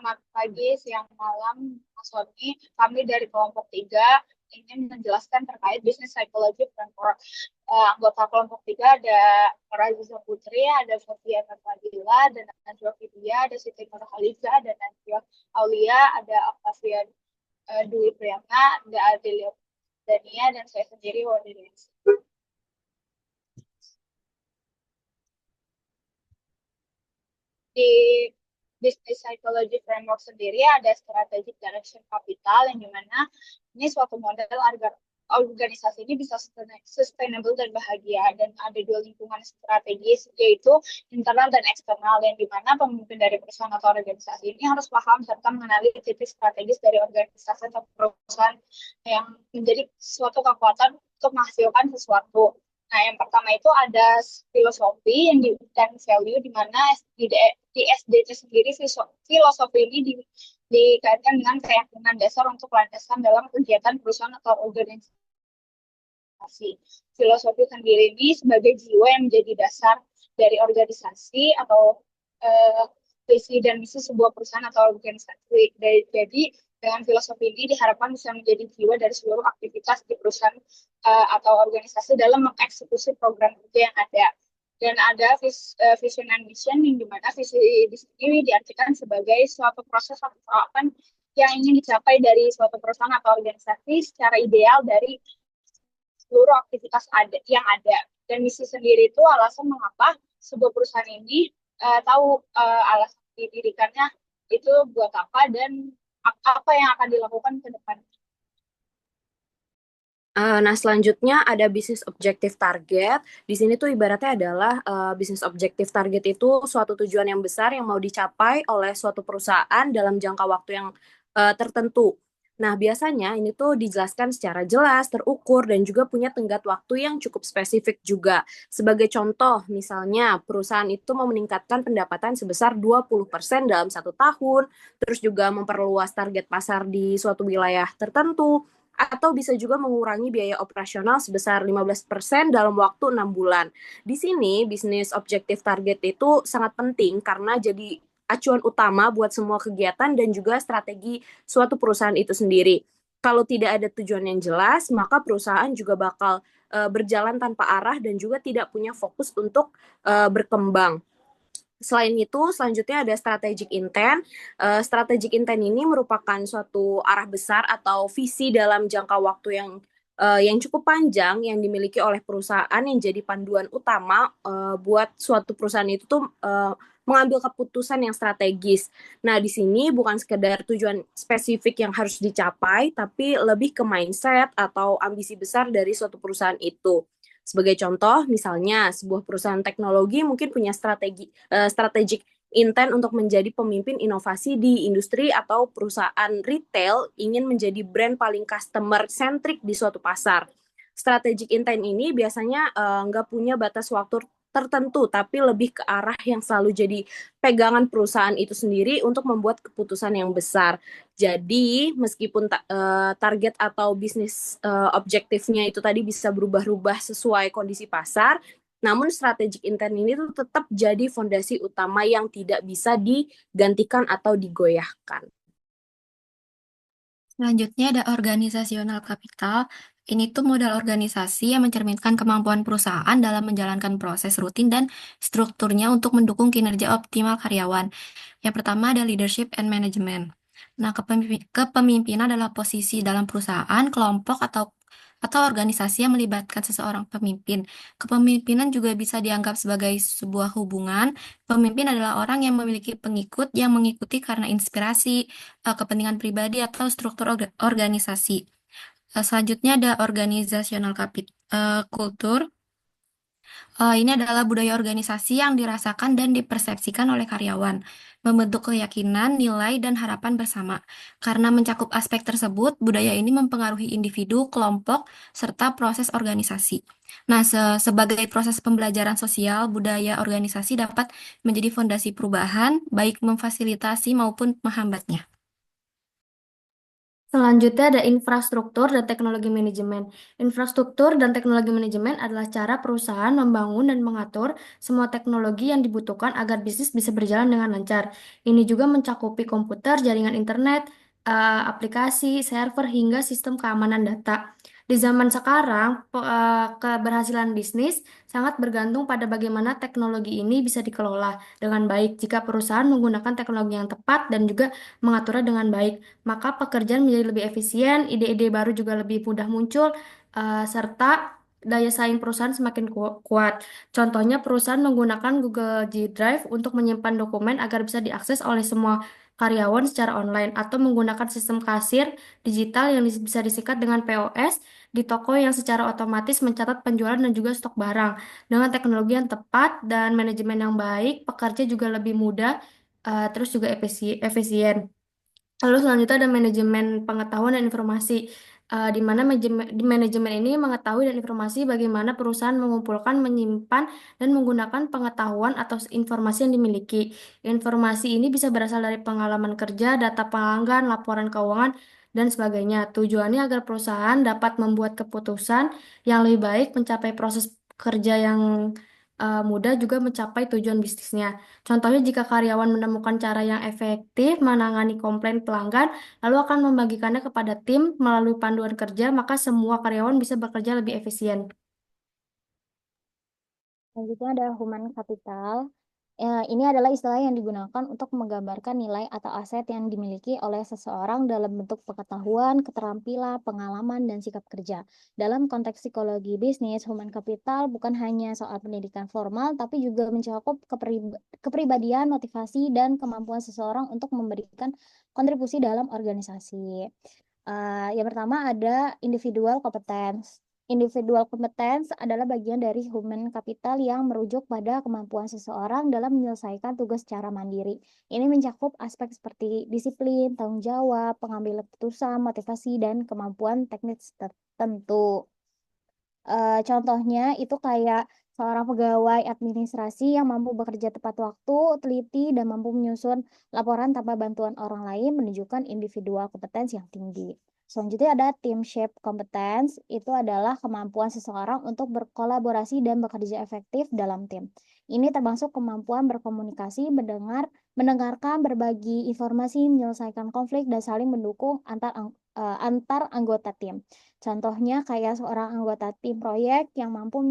Selamat pagi, siang, malam, Mas Sony. Kami dari kelompok 3 ingin menjelaskan terkait bisnis psikologi framework. Anggota kelompok 3 ada Raziza Putri, ada Sofia Fadila, dan Najwa Vidya, ada Siti Nurhaliza, dan Najwa Aulia, ada Octavia Dwi Priyana, ada Adelia Dania, dan saya sendiri Wadi. Di Business Psychology Framework sendiri ada Strategic Direction Capital yang dimana ini suatu model agar organisasi ini bisa sustainable dan bahagia, dan ada dua lingkungan strategis yaitu internal dan eksternal, yang dimana pemimpin dari perusahaan atau organisasi ini harus paham serta mengenali titik strategis dari organisasi atau perusahaan yang menjadi suatu kekuatan untuk menghasilkan sesuatu. Nah, yang pertama itu ada filosofi yang dan value, di mana di SDC sendiri filosofi ini dikaitkan dengan keyakinan dasar untuk landasan dalam kegiatan perusahaan atau organisasi. Filosofi sendiri ini sebagai jiwa yang menjadi dasar dari organisasi atau visi dan misi sebuah perusahaan atau organisasi. Jadi dengan filosofi ini diharapkan bisa menjadi jiwa dari seluruh aktivitas di perusahaan atau organisasi dalam mengeksekusi program kerja yang ada. Dan ada vision and mission, yang dimana visi di sini diartikan sebagai suatu proses atau tahapan yang ingin dicapai dari suatu perusahaan atau organisasi secara ideal dari seluruh aktivitas yang ada. Dan misi sendiri itu alasan mengapa sebuah perusahaan ini tahu alasan didirikannya itu buat apa dan apa yang akan dilakukan ke depan. Nah, selanjutnya ada bisnis objektif target. Di sini tuh ibaratnya adalah bisnis objektif target itu suatu tujuan yang besar yang mau dicapai oleh suatu perusahaan dalam jangka waktu yang tertentu. Nah, biasanya ini tuh dijelaskan secara jelas, terukur, dan juga punya tenggat waktu yang cukup spesifik juga. Sebagai contoh, misalnya perusahaan itu mau meningkatkan pendapatan sebesar 20% dalam 1 tahun, terus juga memperluas target pasar di suatu wilayah tertentu, atau bisa juga mengurangi biaya operasional sebesar 15% dalam waktu 6 bulan. Di sini, bisnis objektif target itu sangat penting karena jadi acuan utama buat semua kegiatan dan juga strategi suatu perusahaan itu sendiri. Kalau tidak ada tujuan yang jelas, maka perusahaan juga bakal berjalan tanpa arah dan juga tidak punya fokus untuk berkembang. Selain itu, selanjutnya ada strategic intent. Strategic intent ini merupakan suatu arah besar atau visi dalam jangka waktu yang cukup panjang yang dimiliki oleh perusahaan yang jadi panduan utama buat suatu perusahaan itu tuh mengambil keputusan yang strategis. Nah, di sini bukan sekedar tujuan spesifik yang harus dicapai, tapi lebih ke mindset atau ambisi besar dari suatu perusahaan itu. Sebagai contoh, misalnya sebuah perusahaan teknologi mungkin punya strategic intent untuk menjadi pemimpin inovasi di industri, atau perusahaan retail ingin menjadi brand paling customer centric di suatu pasar. Strategic intent ini biasanya nggak punya batas waktu tertentu, tapi lebih ke arah yang selalu jadi pegangan perusahaan itu sendiri untuk membuat keputusan yang besar. Jadi, meskipun target atau bisnis objektifnya itu tadi bisa berubah-ubah sesuai kondisi pasar, namun strategic intent ini tuh tetap jadi fondasi utama yang tidak bisa digantikan atau digoyahkan. Selanjutnya ada organisasional kapital. Ini tuh modal organisasi yang mencerminkan kemampuan perusahaan dalam menjalankan proses rutin dan strukturnya untuk mendukung kinerja optimal karyawan. Yang pertama ada leadership and management. Nah, kepemimpinan adalah posisi dalam perusahaan, kelompok, atau organisasi yang melibatkan seseorang pemimpin. Kepemimpinan juga bisa dianggap sebagai sebuah hubungan. Pemimpin adalah orang yang memiliki pengikut yang mengikuti karena inspirasi, kepentingan pribadi, atau struktur organisasi. Selanjutnya ada organizasional kultur. Ini adalah budaya organisasi yang dirasakan dan dipersepsikan oleh karyawan, membentuk keyakinan, nilai, dan harapan bersama. Karena mencakup aspek tersebut, budaya ini mempengaruhi individu, kelompok, serta proses organisasi. Nah, sebagai proses pembelajaran sosial, budaya organisasi dapat menjadi fondasi perubahan, baik memfasilitasi maupun menghambatnya. Selanjutnya ada infrastruktur dan teknologi manajemen. Infrastruktur dan teknologi manajemen adalah cara perusahaan membangun dan mengatur semua teknologi yang dibutuhkan agar bisnis bisa berjalan dengan lancar. Ini juga mencakupi komputer, jaringan internet, aplikasi, server, hingga sistem keamanan data. Di zaman sekarang, keberhasilan bisnis sangat bergantung pada bagaimana teknologi ini bisa dikelola dengan baik. Jika perusahaan menggunakan teknologi yang tepat dan juga mengaturnya dengan baik, maka pekerjaan menjadi lebih efisien, ide-ide baru juga lebih mudah muncul, serta daya saing perusahaan semakin kuat. Contohnya, perusahaan menggunakan Google G Drive untuk menyimpan dokumen agar bisa diakses oleh semua karyawan secara online, atau menggunakan sistem kasir digital yang bisa disikat dengan POS di toko yang secara otomatis mencatat penjualan dan juga stok barang. Dengan teknologi yang tepat dan manajemen yang baik, pekerja juga lebih mudah, terus juga efisien. Lalu selanjutnya ada manajemen pengetahuan dan informasi, di mana di manajemen ini mengetahui dan informasi bagaimana perusahaan mengumpulkan, menyimpan, dan menggunakan pengetahuan atau informasi yang dimiliki. Informasi ini bisa berasal dari pengalaman kerja, data pelanggan, laporan keuangan, dan sebagainya. Tujuannya agar perusahaan dapat membuat keputusan yang lebih baik, mencapai proses kerja yang mudah, juga mencapai tujuan bisnisnya. Contohnya, jika karyawan menemukan cara yang efektif menangani komplain pelanggan, lalu akan membagikannya kepada tim melalui panduan kerja, maka semua karyawan bisa bekerja lebih efisien. Selanjutnya ada human capital. Ini adalah istilah yang digunakan untuk menggambarkan nilai atau aset yang dimiliki oleh seseorang dalam bentuk pengetahuan, keterampilan, pengalaman, dan sikap kerja. Dalam konteks psikologi bisnis, human capital bukan hanya soal pendidikan formal, tapi juga mencakup kepribadian, motivasi, dan kemampuan seseorang untuk memberikan kontribusi dalam organisasi. Yang pertama ada individual competence. Individual competence adalah bagian dari human capital yang merujuk pada kemampuan seseorang dalam menyelesaikan tugas secara mandiri. Ini mencakup aspek seperti disiplin, tanggung jawab, pengambilan keputusan, motivasi, dan kemampuan teknis tertentu. Contohnya itu kayak seorang pegawai administrasi yang mampu bekerja tepat waktu, teliti, dan mampu menyusun laporan tanpa bantuan orang lain menunjukkan individual kompetensi yang tinggi. Selanjutnya ada team shape competence, itu adalah kemampuan seseorang untuk berkolaborasi dan bekerja efektif dalam tim. Ini termasuk kemampuan berkomunikasi, mendengarkan, berbagi informasi, menyelesaikan konflik, dan saling mendukung antar anggota tim. Contohnya kayak seorang anggota tim proyek yang mampu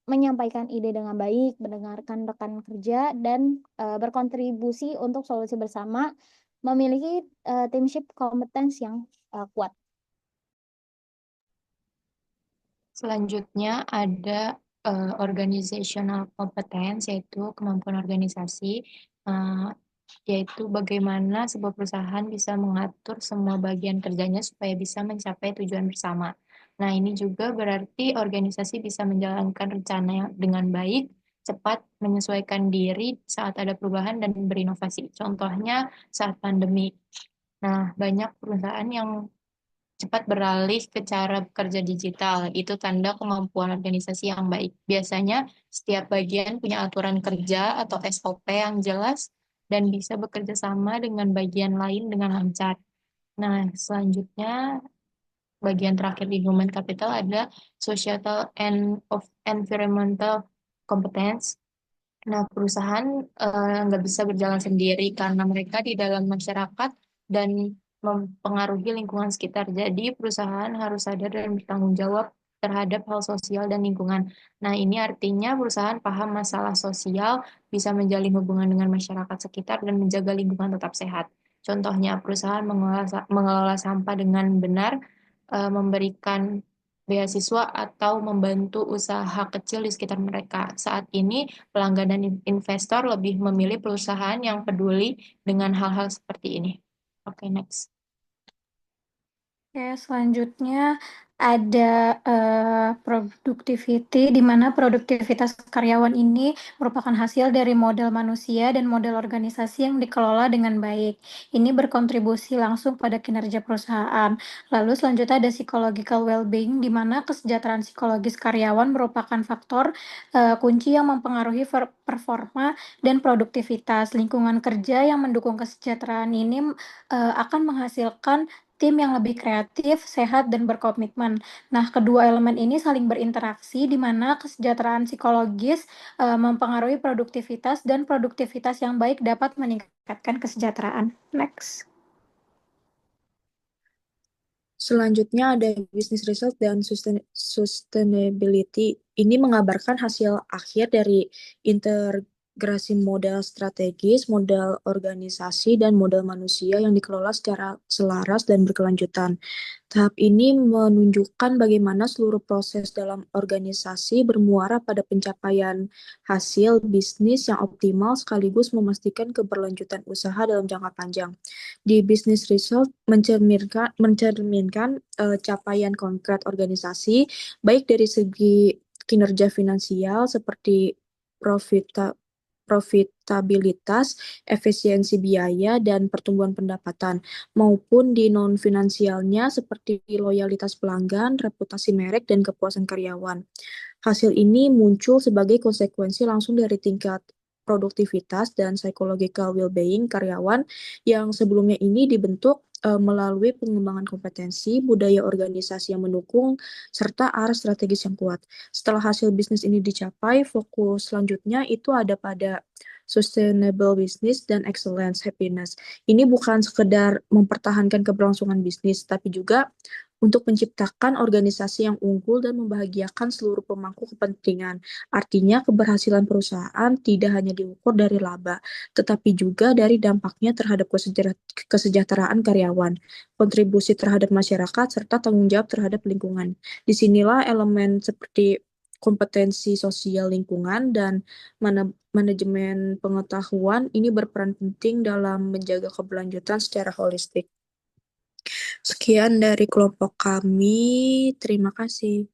menyampaikan ide dengan baik, mendengarkan rekan kerja, dan berkontribusi untuk solusi bersama, memiliki teamship competence yang kuat. Selanjutnya ada organizational competence, yaitu kemampuan organisasi, yaitu bagaimana sebuah perusahaan bisa mengatur semua bagian kerjanya supaya bisa mencapai tujuan bersama. Nah, ini juga berarti organisasi bisa menjalankan rencana dengan baik, cepat, menyesuaikan diri saat ada perubahan, dan berinovasi. Contohnya saat pandemi. Nah, banyak perusahaan yang cepat beralih ke cara bekerja digital. Itu tanda kemampuan organisasi yang baik. Biasanya setiap bagian punya aturan kerja atau SOP yang jelas dan bisa bekerja sama dengan bagian lain dengan lancar. Nah, selanjutnya bagian terakhir di human capital ada societal and of environmental competence. Nah, perusahaan nggak bisa berjalan sendiri karena mereka di dalam masyarakat dan mempengaruhi lingkungan sekitar. Jadi, perusahaan harus sadar dan bertanggung jawab terhadap hal sosial dan lingkungan. Nah, ini artinya perusahaan paham masalah sosial, bisa menjalin hubungan dengan masyarakat sekitar, dan menjaga lingkungan tetap sehat. Contohnya, perusahaan mengelola sampah dengan benar, memberikan beasiswa, atau membantu usaha kecil di sekitar mereka. Saat ini, pelanggan dan investor lebih memilih perusahaan yang peduli dengan hal-hal seperti ini. Oke, next. Oke, selanjutnya ada productivity, di mana produktivitas karyawan ini merupakan hasil dari model manusia dan model organisasi yang dikelola dengan baik. Ini berkontribusi langsung pada kinerja perusahaan. Lalu selanjutnya ada psychological well-being, di mana kesejahteraan psikologis karyawan merupakan faktor kunci yang mempengaruhi performa dan produktivitas. Lingkungan kerja yang mendukung kesejahteraan ini akan menghasilkan tim yang lebih kreatif, sehat, dan berkomitmen. Nah, kedua elemen ini saling berinteraksi di mana kesejahteraan psikologis mempengaruhi produktivitas dan produktivitas yang baik dapat meningkatkan kesejahteraan. Next. Selanjutnya ada business result dan sustainability. Ini mengabarkan hasil akhir dari integrasi model strategis, model organisasi, dan model manusia yang dikelola secara selaras dan berkelanjutan. Tahap ini menunjukkan bagaimana seluruh proses dalam organisasi bermuara pada pencapaian hasil bisnis yang optimal sekaligus memastikan keberlanjutan usaha dalam jangka panjang. Di business result mencerminkan capaian konkret organisasi baik dari segi kinerja finansial seperti profitabilitas, efisiensi biaya, dan pertumbuhan pendapatan, maupun di non-finansialnya seperti loyalitas pelanggan, reputasi merek, dan kepuasan karyawan. Hasil ini muncul sebagai konsekuensi langsung dari tingkat produktivitas dan psychological well-being karyawan yang sebelumnya ini dibentuk melalui pengembangan kompetensi, budaya organisasi yang mendukung, serta arah strategis yang kuat. Setelah hasil bisnis ini dicapai, fokus selanjutnya itu ada pada sustainable business dan excellence happiness. Ini bukan sekedar mempertahankan keberlangsungan bisnis, tapi juga untuk menciptakan organisasi yang unggul dan membahagiakan seluruh pemangku kepentingan. Artinya, keberhasilan perusahaan tidak hanya diukur dari laba, tetapi juga dari dampaknya terhadap kesejahteraan karyawan, kontribusi terhadap masyarakat, serta tanggung jawab terhadap lingkungan. Disinilah elemen seperti kompetensi sosial lingkungan dan manajemen pengetahuan ini berperan penting dalam menjaga keberlanjutan secara holistik. Sekian dari kelompok kami. Terima kasih.